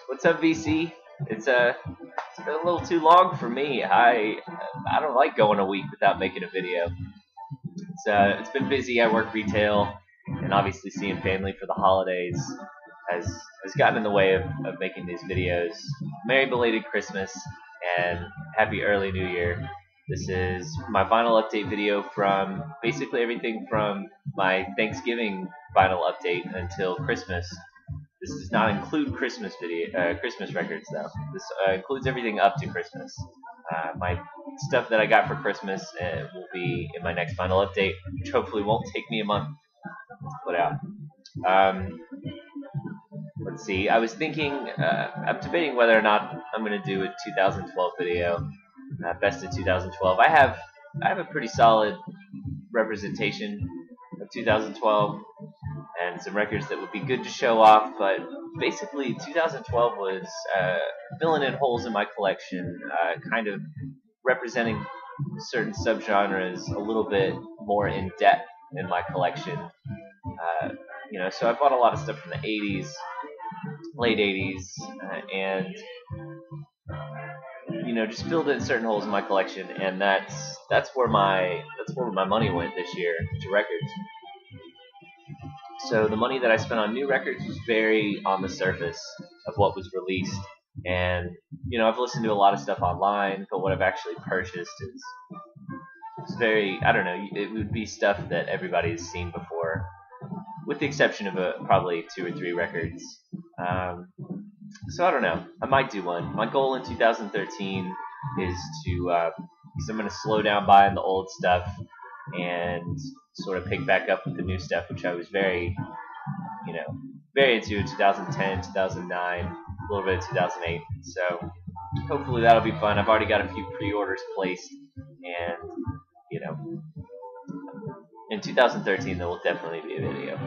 What's up, VC? It's been a little too long for me. I don't like going a week without making a video. It's been busy. I work retail, and obviously seeing family for the holidays has has gotten in the way of making these videos. Merry belated Christmas and happy early New Year. This is my final update video from basically everything from my Thanksgiving final update until Christmas. This does not include Christmas records though. This includes everything up to Christmas. My stuff that I got for Christmas will be in my next final update, which hopefully won't take me a month to put out. Um, let's see. I was thinking, I'm debating whether or not I'm going to do a 2012 video, best of 2012. I have a pretty solid representation of 2012 and some records that would be good to show off, but basically 2012 was filling in holes in my collection, kind of representing certain subgenres a little bit more in depth in my collection. So I bought a lot of stuff from the 80s, late 80s, and just filled in certain holes in my collection, and that's where my money went this year, to records. So the money that I spent on new records was very on the surface of what was released. And, I've listened to a lot of stuff online, but what I've actually purchased is very, I don't know, it would be stuff that everybody's seen before, with the exception of probably 2 or 3 records. So I don't know, I might do one. My goal in 2013 is because I'm going to slow down buying the old stuff and sort of pick back up with the new stuff, which I was very into in 2010, 2009, a little bit of 2008. So hopefully that'll be fun. I've already got a few pre-orders placed, and in 2013 there will definitely be a video.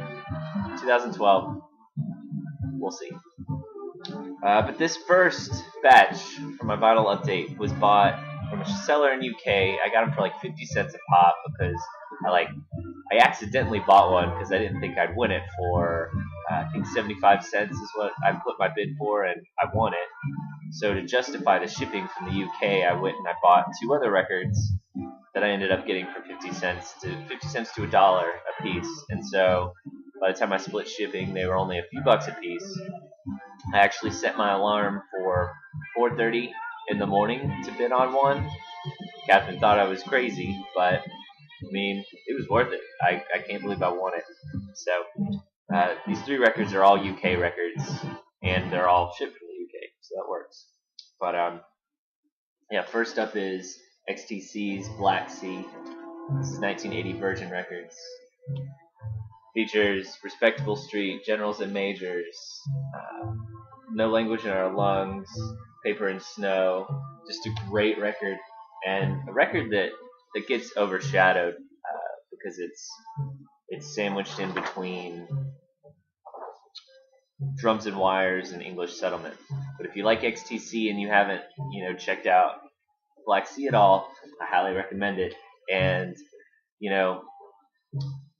2012, we'll see. But this first batch for my vinyl update was bought from a seller in UK. I got them for like 50 cents a pop because I accidentally bought one because I didn't think I'd win it for I think 75 cents is what I put my bid for, and I won it. So to justify the shipping from the UK, I went and I bought 2 other records that I ended up getting for 50 cents to $1 a piece. And so by the time I split shipping, they were only a few bucks a piece. I actually set my alarm for 4:30 in the morning to bid on one. Catherine thought I was crazy, but I mean, it was worth it. I can't believe I won it. So these 3 records are all UK records, and they're all shipped from the UK, so that works. But first up is XTC's Black Sea. This is 1980 Virgin Records. Features Respectable Street, Generals and Majors, No Language in Our Lungs, Paper and Snow. Just a great record, and a record that gets overshadowed because it's sandwiched in between Drums and Wires and English Settlement. But if you like XTC and you haven't checked out Black Sea at all, I highly recommend it. And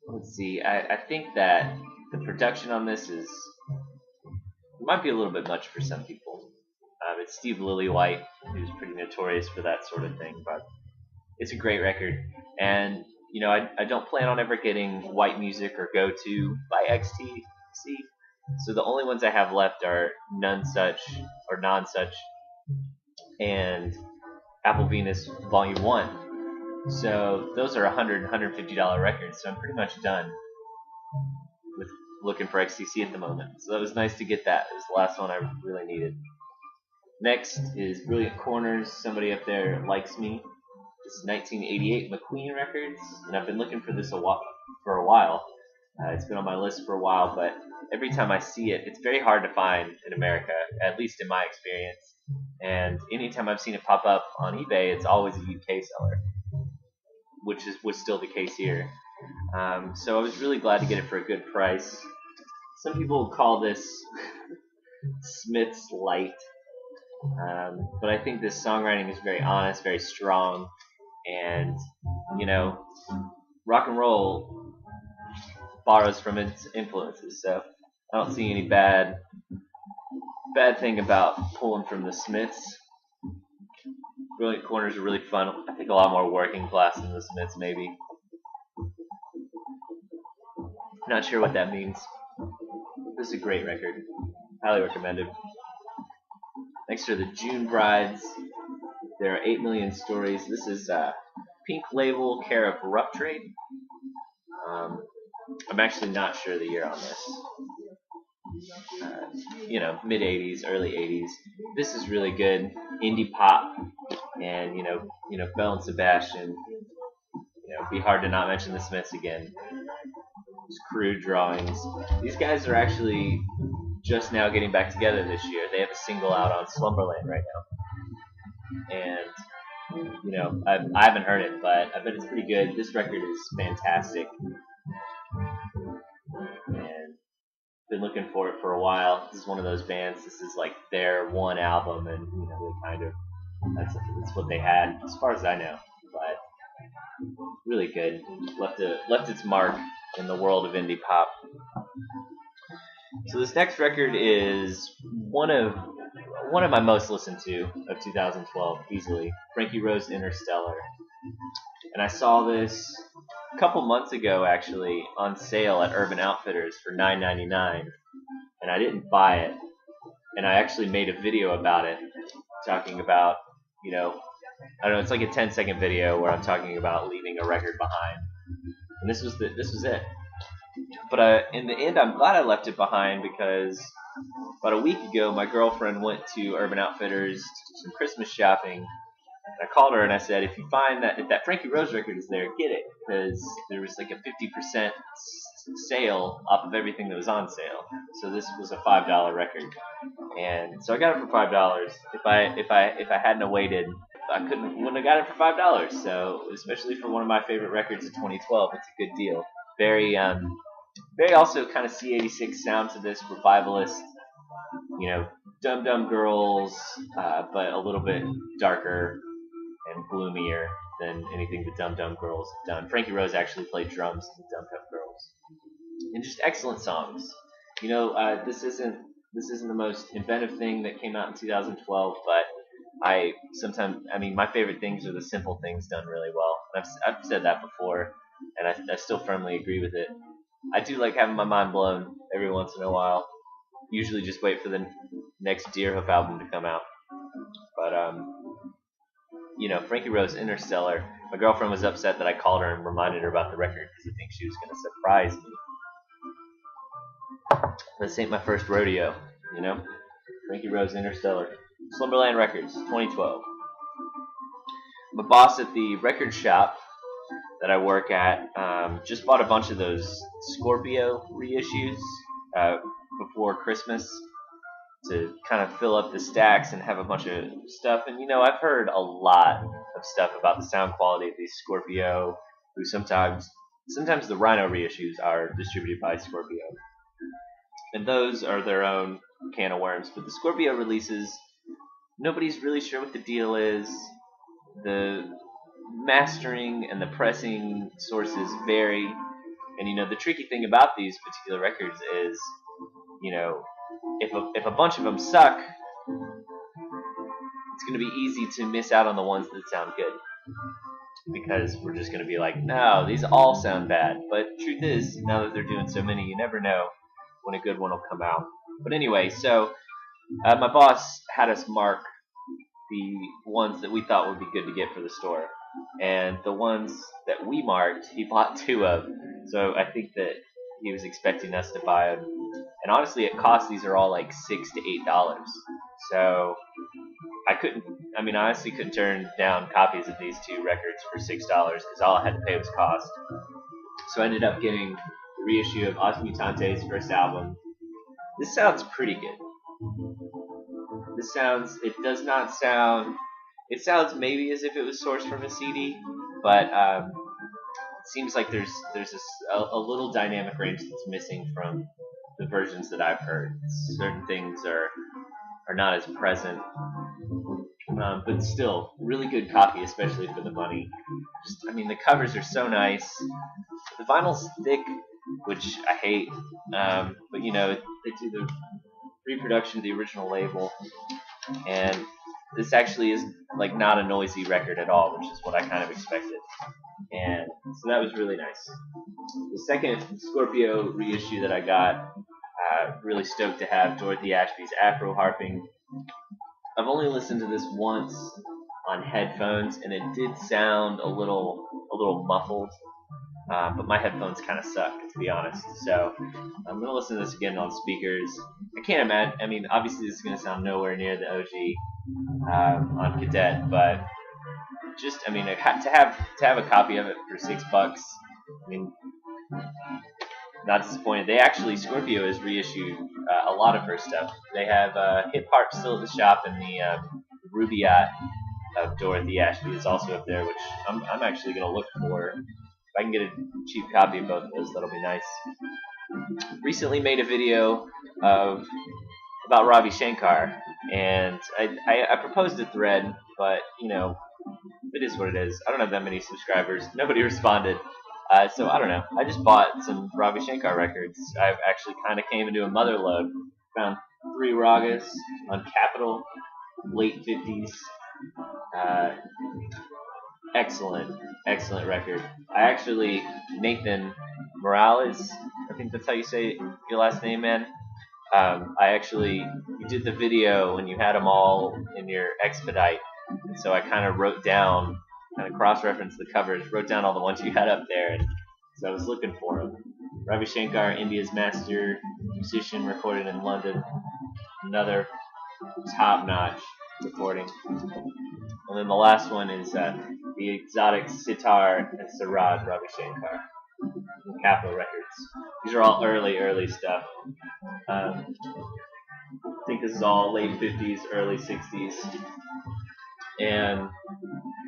let's see, I think that the production on this might be a little bit much for some people. It's Steve Lillywhite, who's pretty notorious for that sort of thing, but it's a great record. And I don't plan on ever getting White Music or Go To by XTC. So the only ones I have left are None Such or Non Such and Apple Venus Volume 1. So those are $100, $150 records. So I'm pretty much done with looking for XTC at the moment. So that was nice to get that. It was the last one I really needed. Next is Brilliant Corners, Somebody Up There Likes Me. This is 1988 McQueen Records, and I've been looking for this for a while. It's been on my list for a while, but every time I see it, it's very hard to find in America, at least in my experience. And anytime I've seen it pop up on eBay, it's always a UK seller, which was still the case here. So I was really glad to get it for a good price. Some people call this Smith's Light, but I think this songwriting is very honest, very strong, and rock and roll borrows from its influences. So I don't see any bad bad thing about pulling from the Smiths. Brilliant Corners are really fun. I think a lot more working class than the Smiths, maybe. Not sure what that means. This is a great record. Highly recommended. Next are the June Brides. There are 8 Million Stories. This is Pink Label, care of Rough Trade. I'm actually not sure the year on this. Mid 80s, early 80s. This is really good. Indie pop. And, Belle and Sebastian. It'd be hard to not mention the Smiths again. Just crude drawings. These guys are actually just now getting back together this year. They have a single out on Slumberland right now. And, I haven't heard it, but I bet it's pretty good. This record is fantastic. And been looking for it for a while. This is one of those bands. This is like their one album, and they kind of that's what they had as far as I know. But really good. Left its mark in the world of indie pop. So this next record is one of my most listened to of 2012 easily. Frankie Rose Interstellar. And I saw this a couple months ago actually on sale at Urban Outfitters for $9.99, and I didn't buy it. And I actually made a video about it, talking about I don't know, it's like a 10-second video where I'm talking about leaving a record behind. And this was it. But in the end, I'm glad I left it behind because about a week ago, my girlfriend went to Urban Outfitters to do some Christmas shopping. And I called her and I said, if that Frankie Rose record is there, get it, because there was like a 50% sale off of everything that was on sale. So this was a $5 record, and so I got it for $5. If I hadn't waited, wouldn't have got it for $5. So especially for one of my favorite records of 2012, it's a good deal. Very also kind of C86 sound to this, revivalist. Dum Dum Girls, but a little bit darker and gloomier than anything the Dum Dum Girls have done. Frankie Rose actually played drums in the Dum Dum Girls, and just excellent songs. This isn't the most inventive thing that came out in 2012, but my favorite things are the simple things done really well. I've said that before, and I still firmly agree with it. I do like having my mind blown every once in a while. Usually just wait for the next Deerhoof album to come out. But, Frankie Rose Interstellar, my girlfriend was upset that I called her and reminded her about the record because I think she was going to surprise me. This ain't my first rodeo, Frankie Rose Interstellar. Slumberland Records, 2012. My boss at the record shop that I work at just bought a bunch of those Scorpio reissues before Christmas to kind of fill up the stacks and have a bunch of stuff. And I've heard a lot of stuff about the sound quality of these Scorpio, who sometimes the Rhino reissues are distributed by Scorpio, and those are their own can of worms. But the Scorpio releases, nobody's really sure what the deal is. The mastering and the pressing sources vary, and the tricky thing about these particular records is, if a bunch of them suck, it's going to be easy to miss out on the ones that sound good, because we're just going to be like, no, these all sound bad. But truth is, now that they're doing so many, you never know when a good one will come out. But anyway, so my boss had us mark the ones that we thought would be good to get for the store, and the ones that we marked, he bought 2 of. So I think that he was expecting us to buy them, and honestly, it cost, these are all like $6 to $8. So I honestly couldn't turn down copies of these 2 records for $6 because all I had to pay was cost. So I ended up getting the reissue of Os Mutante's first album. This sounds pretty good. It sounds maybe as if it was sourced from a CD, but it seems like there's a little dynamic range that's missing from the versions that I've heard. Certain things are not as present, but still, really good copy, especially for the money. The covers are so nice. The vinyl's thick, which I hate, but they do reproduction of the original label, and this actually is like not a noisy record at all, which is what I kind of expected, and so that was really nice. The second Scorpio reissue that I got, really stoked to have Dorothy Ashby's Afro harping. I've only listened to this once on headphones, and it did sound a little muffled, but my headphones kind of suck, to be honest. So I'm gonna listen to this again on speakers. I can't imagine. I mean, obviously this is gonna sound nowhere near the OG on Cadet, but just, I mean, to have a copy of it for $6. I mean, not disappointed. They actually, Scorpio has reissued a lot of her stuff. They have Hip Harp still at the shop, and the Rubaiyat of Dorothy Ashby is also up there, which I'm actually going to look for. If I can get a cheap copy of both of those, that'll be nice. Recently made a video about Ravi Shankar, and I proposed a thread, but, you know, it is what it is. I don't have that many subscribers. Nobody responded. So I don't know. I just bought some Ravi Shankar records. I've actually kind of came into a mother lode. Found 3 ragas on Capitol, late 50s. Excellent record. I actually, Nathan Morales, I think that's how you say your last name, man. You did the video when you had them all in your Expedite. And so I kind of wrote down, kind of cross-referenced the covers, wrote down all the ones you had up there, and so I was looking for them. Ravi Shankar, India's master musician, recorded in London. Another top-notch recording. And then the last one is the exotic sitar and sarod Ravi Shankar from Capitol Records. These are all early stuff. I think this is all late 50s, early 60s. And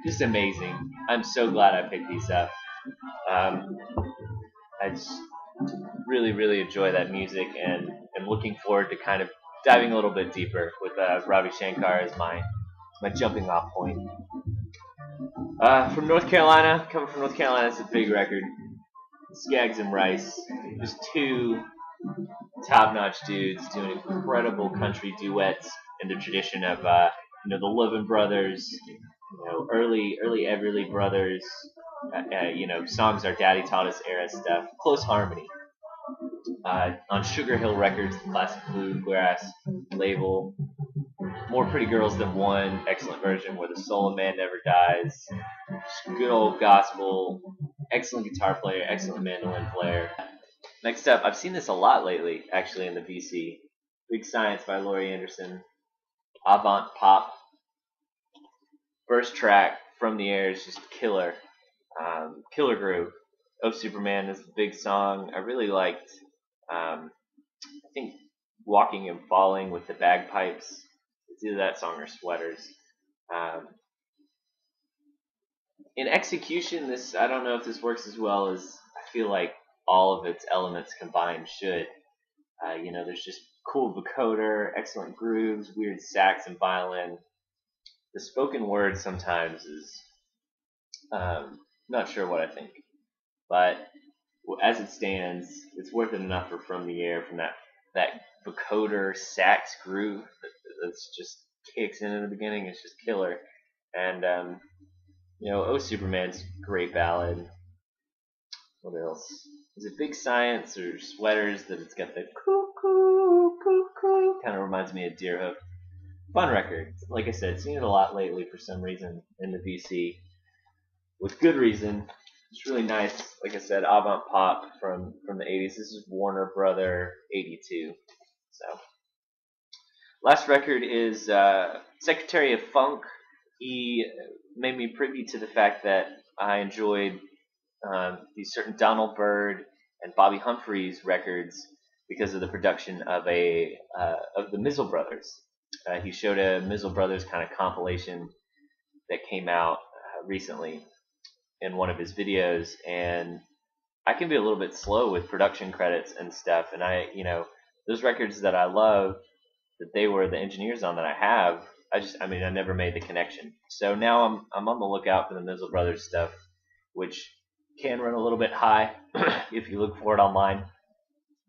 just amazing. I'm so glad I picked these up. I just really enjoy that music, and am looking forward to kind of diving a little bit deeper with Ravi Shankar as my jumping off point. Coming from North Carolina, it's a big record. Skaggs and Rice, just 2 top-notch dudes doing incredible country duets in the tradition of the Lovin' Brothers, early Everly Brothers, songs our daddy taught us era stuff. Close harmony. On Sugar Hill Records, the classic bluegrass label. More Pretty Girls Than One, excellent version where the soul of man never dies. Just good old gospel, excellent guitar player, excellent mandolin player. Next up, I've seen this a lot lately, actually, in the VC. Big Science by Laurie Anderson. Avant Pop. First track, From the Air, is just killer. Killer groove. Oh Superman is the big song. I really liked, I think, Walking and Falling with the bagpipes. It's either that song or Sweaters. In execution, I don't know if this works as well as I feel like all of its elements combined should. There's just cool vocoder, excellent grooves, weird sax and violin. The spoken word sometimes is not sure what I think, but as it stands, it's worth it enough for From the Air, from that vocoder sax groove that's just kicks in the beginning. It's just killer. And Oh Superman's great ballad. What else? Is it Big Science or Sweaters that it's got the coo kind of reminds me of Deerhoof. Fun record. Like I said, seen it a lot lately for some reason in the VC. With good reason. It's really nice. Like I said, avant pop from the 80s. This is Warner Brother 82. So, last record is Secretary of Funk. He made me privy to the fact that I enjoyed these certain Donald Byrd and Bobby Humphries records because of the production of the Mizzle Brothers. He showed a Mizzle Brothers kind of compilation that came out recently in one of his videos, and I can be a little bit slow with production credits and stuff, and those records that I love that they were the engineers on that I have, I never made the connection. So now I'm on the lookout for the Mizzle Brothers stuff, which can run a little bit high if you look for it online,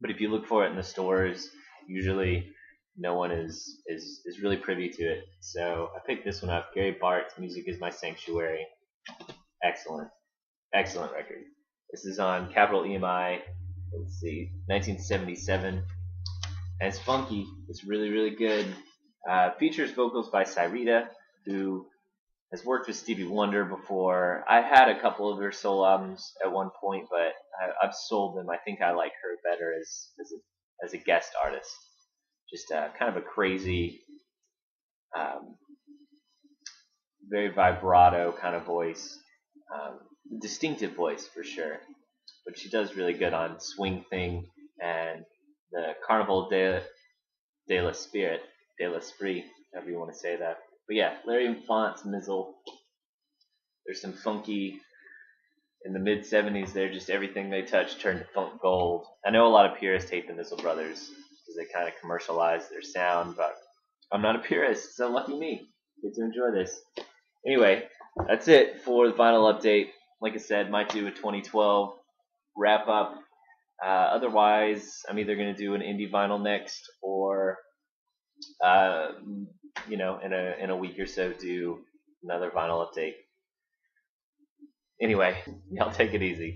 but if you look for it in the stores, usually no one is really privy to it. So I picked this one up. Gary Bartz, Music Is My Sanctuary. Excellent, excellent record. This is on Capital EMI. Let's see, 1977, and it's funky. It's really, really good. Features vocals by Cyrita, who has worked with Stevie Wonder before. I had a couple of her solo albums at one point, but I've sold them. I think I like her better as a guest artist. Just kind of a crazy, um, very vibrato kind of voice, distinctive voice for sure. But she does really good on Swing Thing and the Carnival de la Spirit, de la Spree, however you want to say that. But yeah, Larry Infante's Mizzle. There's some funky in the mid 70s. There, just everything they touched turned to funk gold. I know a lot of purists hate the Mizzle Brothers because they kind of commercialize their sound, but I'm not a purist, so lucky me. Get to enjoy this. Anyway, that's it for the vinyl update. Like I said, might do a 2012 wrap up. Otherwise, I'm either going to do an indie vinyl next, or in a week or so, do another vinyl update. Anyway, y'all take it easy.